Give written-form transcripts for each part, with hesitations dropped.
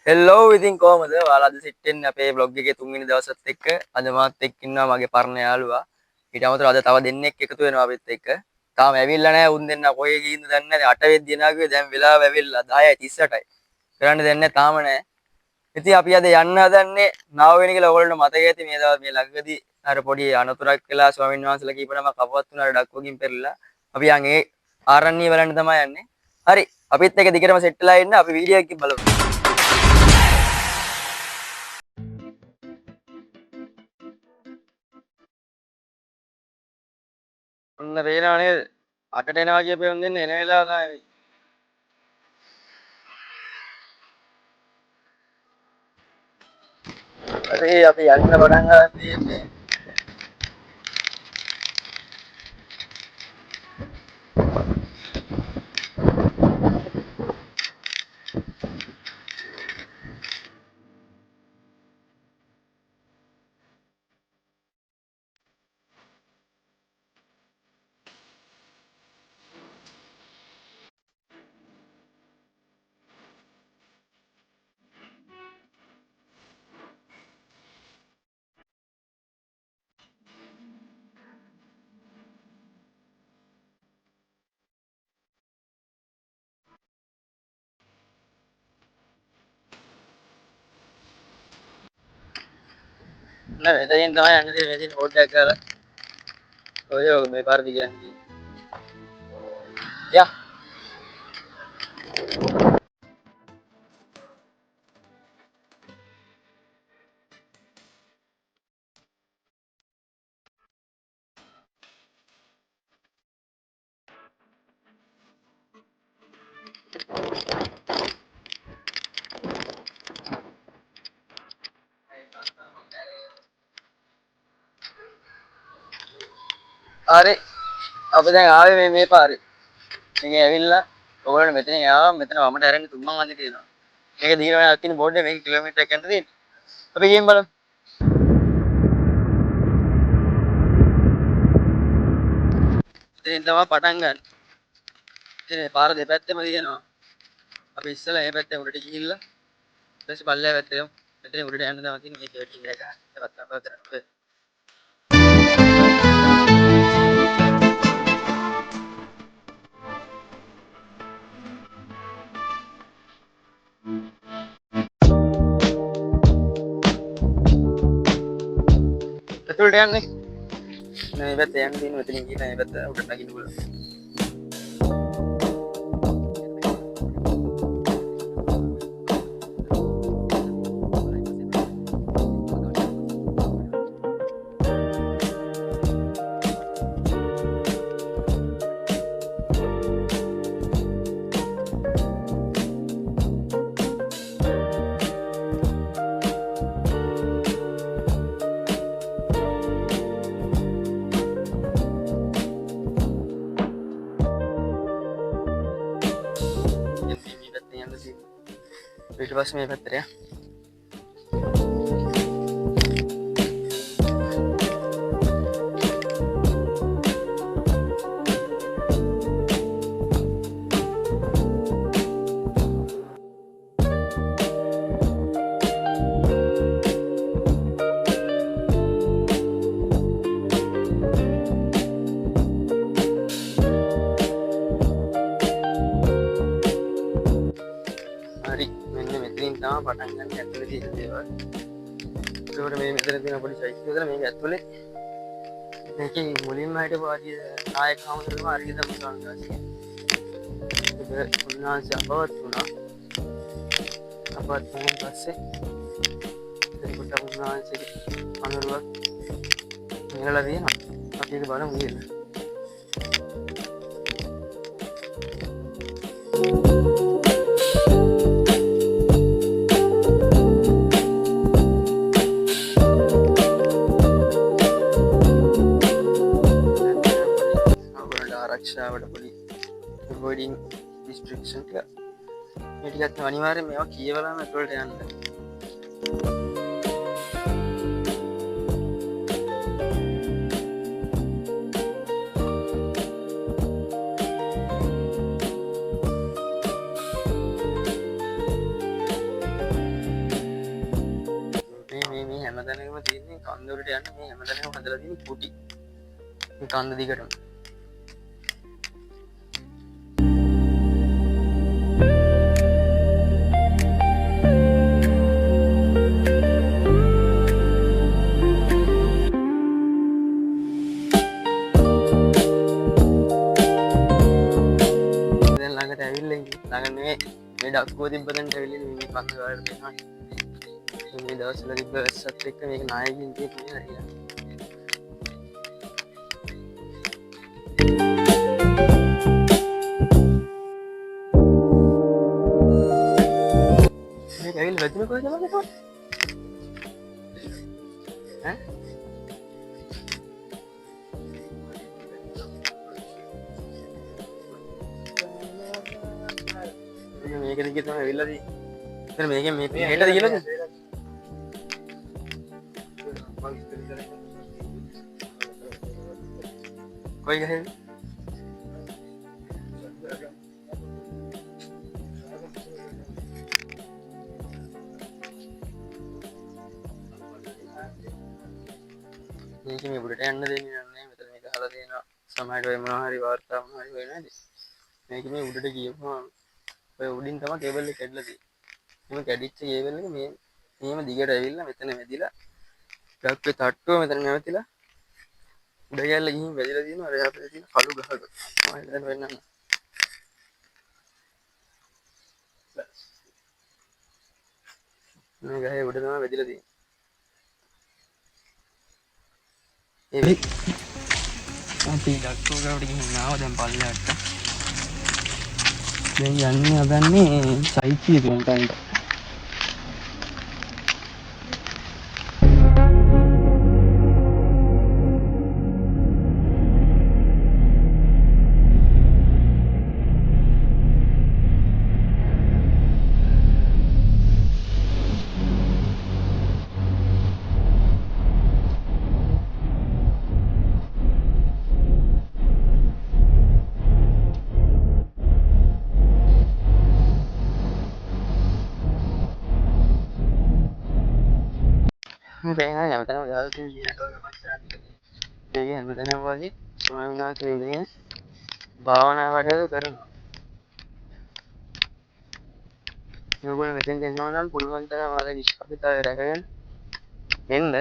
හෙල්ලෝ ඉතින් කොහමද? ඔයාලා අද සිට් වෙන්නේ අපේ vlog එකේ තුන්වෙනි දවසත් එක්ක. අද මාත් එක්ක ඉන්නවා මගේ පරණ යාළුවා. ඊට අමතරව අද තව දෙන්නෙක් එකතු වෙනවා අපිත් එක්ක. තාම ඇවිල්ලා නැහැ උන් දෙන්නා කොහේ ගිහින්ද දන්නේ නැහැ. 8 වෙද්දි එනවා කිව්වේ දැන් වෙලාව ඇවිල්ලා 10:38යි. කරන්න දෙන්නේ තාම නැහැ. ඉතින් අපි අද යන්න හදන්නේ නාව වෙන කියලා ඔයගොල්ලෝ මතක ඇති මේ දවස් මේ ළඟදී අර පොඩි අනතුරක් වෙලා ස්වාමීන් වහන්සේලා කීප නමක් අපවත් වුණා ඩක්කොකින් පෙරලා. අපි යන් ඒ ආරණ්‍ය වලන්න තමයි යන්නේ. හරි අපිත් එක්ක දිගටම සෙට් වෙලා ඉන්න අපි වීඩියෝ එකකින් බලමු. ඔන්න පේනවා නේද? අටට එනවා කියපේ උන් දෙන්නේ එන වෙලාව තමයි. අරේ අපි යන්න පටන් ගන්න තියෙන්නේ. නෑ මෙතනින් තමයි යන්න තියෙන්නේ. මෙතන හෝටල් එකක් කරලා. ඔය මේ පාරදී කියන්නේ. යා හරි අපි දැන් ආවේ මේ පාරේ. මේක ඇවිල්ලා ඔයගොල්ලෝ මෙතනින් ආවම මෙතන වමට හැරෙන්න තුම්මන් වන්දි තියෙනවා. මේක දිනවන අකින බෝඩ් එක මේක කිලෝමීටර් එකක් යන්න තියෙන්නේ. අපි ගිහින් බලමු. ඉතින් තමයි පටන් ගන්න. ඉතින් මේ පාර දෙපැත්තෙම තියෙනවා. අපි ඉස්සෙල්ලා මේ පැත්තේ උඩට ගිහිල්ලා ඊට පස්සේ පල්ලෙහා පැත්තේ යමු. මෙතන උඩට යන්න තමයි තියෙන්නේ මේ කේටින් එක. ඒවත් අපව කරන්නේ. ඇතුළට යන්නේ. මේ පැත්තේ යන්න තියෙන්නේ මෙතනින් ගිහින් මේ පැත්ත උඩට නගින්න පුළුවන්. ඊට පස්සේ මේ පැත්තට යා. පටන් ගන්න ඇතුලේ තියෙන දේවල්. ඒකට මේ මෙතන තියෙන පොඩි සයිස් එකක් මේක ඇතුලේ මේකේ මුලින්ම හිටපු ආදී නායක හමුදුරම අරිදම් සංඝාසය. ඒක උන්වහන්සේ අපවත් වුණා. අපවත් වුණාන් පස්සේ එතකොට උන්වහන්සේගේ අනුරුවක් මෙහෙලා තියෙනවා. අපි ඒක බලමු කියලා. ආරක්ෂාවට පොඩි අවොයිඩින් රිස්ට්‍රික්ෂන් ටික මේ ටිකත් අනිවාර්යයෙන් මේවා කියවලාම ඇතුළට යන්න. හදලා තියෙන කුටි. මේ කන්ද දිගටම. දැන් ළඟට ඇවිල්ලා ඉන්නේ. ළඟ නෙවෙයි. මේ ඩක්කෝ තිබ්බ තැනට ඇවිල්ලා ඉන්නේ. මේ කන්ද වලට තියෙනවා. මේ දවස්වල තිබ්බ වැස්සත් එක්ක මේක නායකින් තියෙන්නේ හරියට. මේක ඇවිල්ලා වැදුන කොහෙද මගේ තෝ? ඈ? මේක දිගේ තමයි ඇවිල්ලා තියෙන්නේ. එතන මේකෙන් මේ හෙටද කියලාද? කොයි ගහේද? මේක මේ උඩට යන්න දෙන්නේ නැහැ. මෙතන මේක අහලා තියෙනවා. සමහරට ඔය මොනවා හරි වාර්තා මොනවා හරි වෙන්නේ නැද්ද? මේක මේ උඩට ගියපුවා ඔය උඩින් තමයි කේබල් එක කැඩලා තියෙන්නේ. මේ කැඩිච්ච කේබල් එක මෙහෙම දිගට ඇවිල්ලා මෙතන වැදිලා ඩක්කේ තට්ටුව මෙතන නැවතිලා උඩ ගැල්ල ගිහින් වැදිලා තියෙනවා. අර එහා පැත්තේ තියෙන කළු ගහක. මම දැන් වෙන්නන්න. මේ ගහේ උඩ තමයි වැදිලා තියෙන්නේ. ඒ අපි ඩක්කෝ ගාවට ගිහින් ආව දැන් පල්ලෙහාට. දැන් යන්නේ හදන්නේ සයිට් එකකට. Pengen ya, tapi kalau sih jadi හැමතැනම වගේ ස්වාමීන් වහන්සේ ඉඳගෙන භාවනා කටයුතු කරනවා. මේගොල්ලෝ මෙතෙන් එනවා නම් පුළුවන් තරම් අර නිෂ්පාදිතය රැකගෙන එන්න.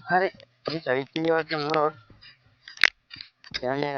හරි. මේ චෛත්‍ය වට මොනවද? යන්නේ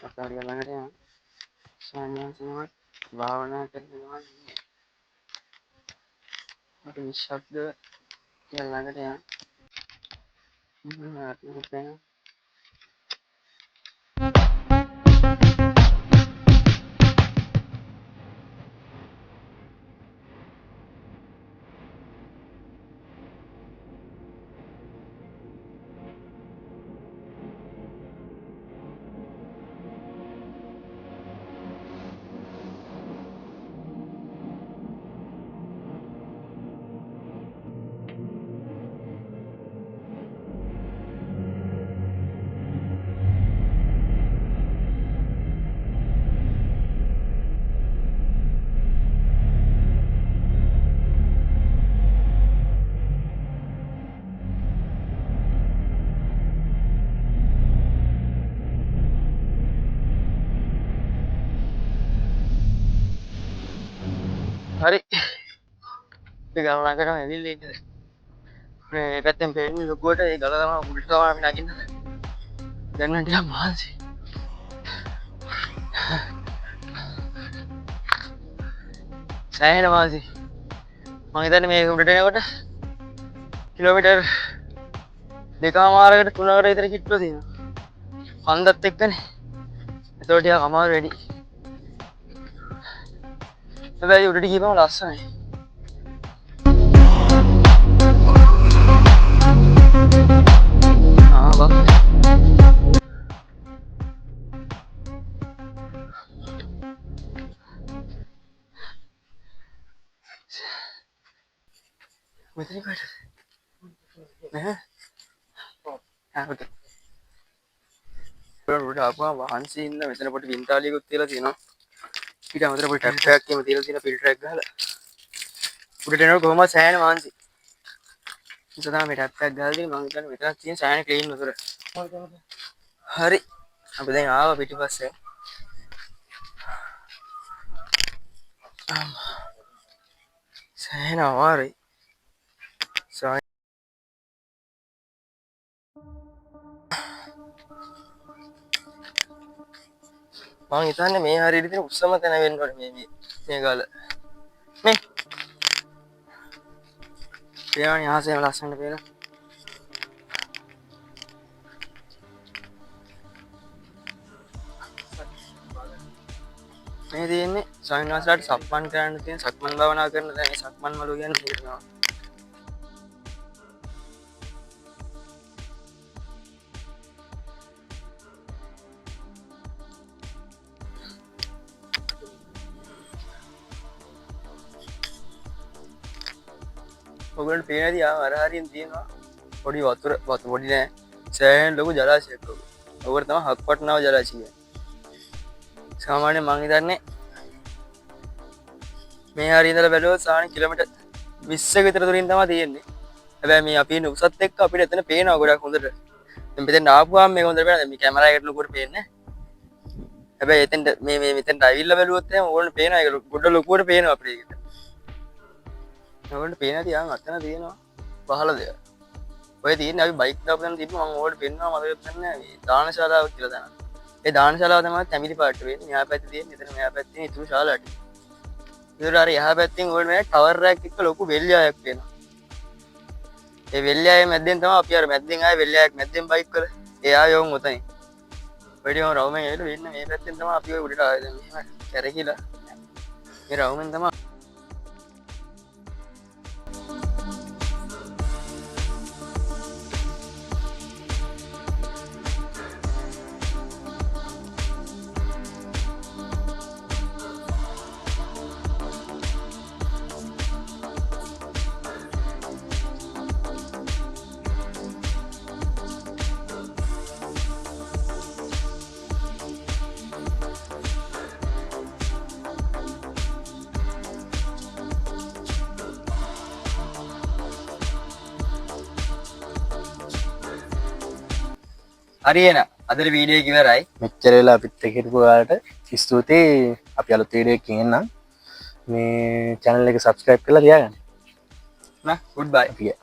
අකාරිය ළඟට යනවා. සාමාන්‍යයෙන් භාවනා කරනවා. මට නිශ්ශබ්ද ළඟට යනවා. හරි. අපි ගමනකට ඇවිල්ලා ඉන්නේ. මේ පැත්තෙන් පේන්නේ ලොකුවට ඒ ගල තමයි උඩට තමයි අපි නගින්නේ. දැන් නම් ටිකක් මහන්සි. සෑහෙන මහන්සි. මම හිතන්නේ මේ උඩට එනකොට කිලෝමීටර් 2.5කට 3කට විතර කිට්ටුව තියෙනවා. හන්දත් එක්කනේ. ඒතකොට ටිකක් අමාරු වැඩි. හැබැයි උඩට ගිහම ලස්සනයි. බා. මෙතන කොහෙද? නැහැ. ආ ඔතන. උඩට ආපුවා වහන්සේ ඉන්න මෙතන පොඩි වින්තාලියකුත් තියලා තියෙනවා. ඊට අමතරව පොඩි ටැප් එකක් එහෙම තියලා තියෙන ෆිල්ටර් එකක් ගහලා. උඩට එනකොට කොහොමද සෑහෙන වහන්සේ. ඒක තමයි මේ ටැප් එකක් ගහලා තියෙන්නේ. මම හිතන්නේ මෙතනක් තියෙන සෑහෙන ක්ලීන් උතර. හරි. අපි දැන් ආවා පිටිපස්සේ. සෑහෙන අමාරුයි. මම හිතන්නේ මේ හරියට තියෙන උස්සම තැන වෙන්න ඕනේ මේ ගාල. මේ. පියාණන් ආසෙම ලස්සනට පේනවා. මේ තියෙන්නේ ස්වාමීන් වහන්සේලාට සක්මන් කරන්න තියෙන සක්මන් භාවනා කරන දැන් මේ සක්මන් මළුව කියන්නේ කියනවා. ඔයගොල්ලන්ට පේනදී අර හරියෙන් තියෙනවා පොඩි වතුර පොඩි නෑ සෑහෙන ලොකු ජලාශයක් ඔක. ඔකට තමයි හක්පට්නාව ජලාශය කියන්නේ. සාමාන්‍යයෙන් මං හිතන්නේ මේ හරිය ඉඳලා බැලුවොත් සාමාන්‍ය කිලෝමීටර් 20ක විතර දුරින් තමයි තියෙන්නේ. හැබැයි මේ අපි ඉන්න උසත් එක්ක අපිට එතන පේනවා ගොඩක් හොඳට. දැන් මෙතෙන් ආපුවාම මේක හොඳට පේනවා. දැන් මේ කැමරා එකට ලොකුවට පේන්නේ නැහැ. හැබැයි එතෙන්ට මේ මෙතෙන්ට ඇවිල්ලා බැලුවොත් එහෙනම් ඕගොල්ලෝ පේනවා ඒක ගොඩ ලොකුවට පේනවා අපිට ඒකට. ඔයගොල්ලන්ට පේනදී ආන් අතන තියෙනවා පහළ දෙයක්. ඔය තියෙන්නේ අපි බයික් දාපු තැන තිබ්බ මම ඕකට පෙන්නවා මතකද නැහැ මේ දානශාලාව කියලා තැන. ඒ දානශාලාව තමයි තැඹිලි පාට වෙන්නේ. මෙහා පැත්තේ තියෙන්නේ මෙතන මෙහා පැත්තේ තියෙන ඉතුරු ශාලා ටික. ඉතින් අර එහා පැත්තෙන් ඕනේ මේ ටවර් එකක් එක්ක ලොකු වෙල්යායක් වෙනවා. ඒ වෙල්යාවේ මැද්දෙන් තමයි අපි අර මැද්දෙන් ආයේ වෙල්යාවක් මැද්දෙන් බයික් වල ඒ ආයේ වුන් උතනින්. ඔයඩියම රවුමෙන් එළු වෙන්න මේ පැත්තෙන් තමයි අපි ඔය උඩට ආවේ දැන් මෙහෙම කැරකිලා. මේ රවුමෙන් තමයි හරියන අදට වීඩියෝ එක ඉවරයි. මෙච්චර වෙලා අපිත් එක්ක හිටපු ඔයාලට ස්තුතියි. අපි අලුත් වීඩියෝ එකකින් එන්නම්. මේ channel එක subscribe කරලා තියාගන්න. නා ගුඩ් බයි.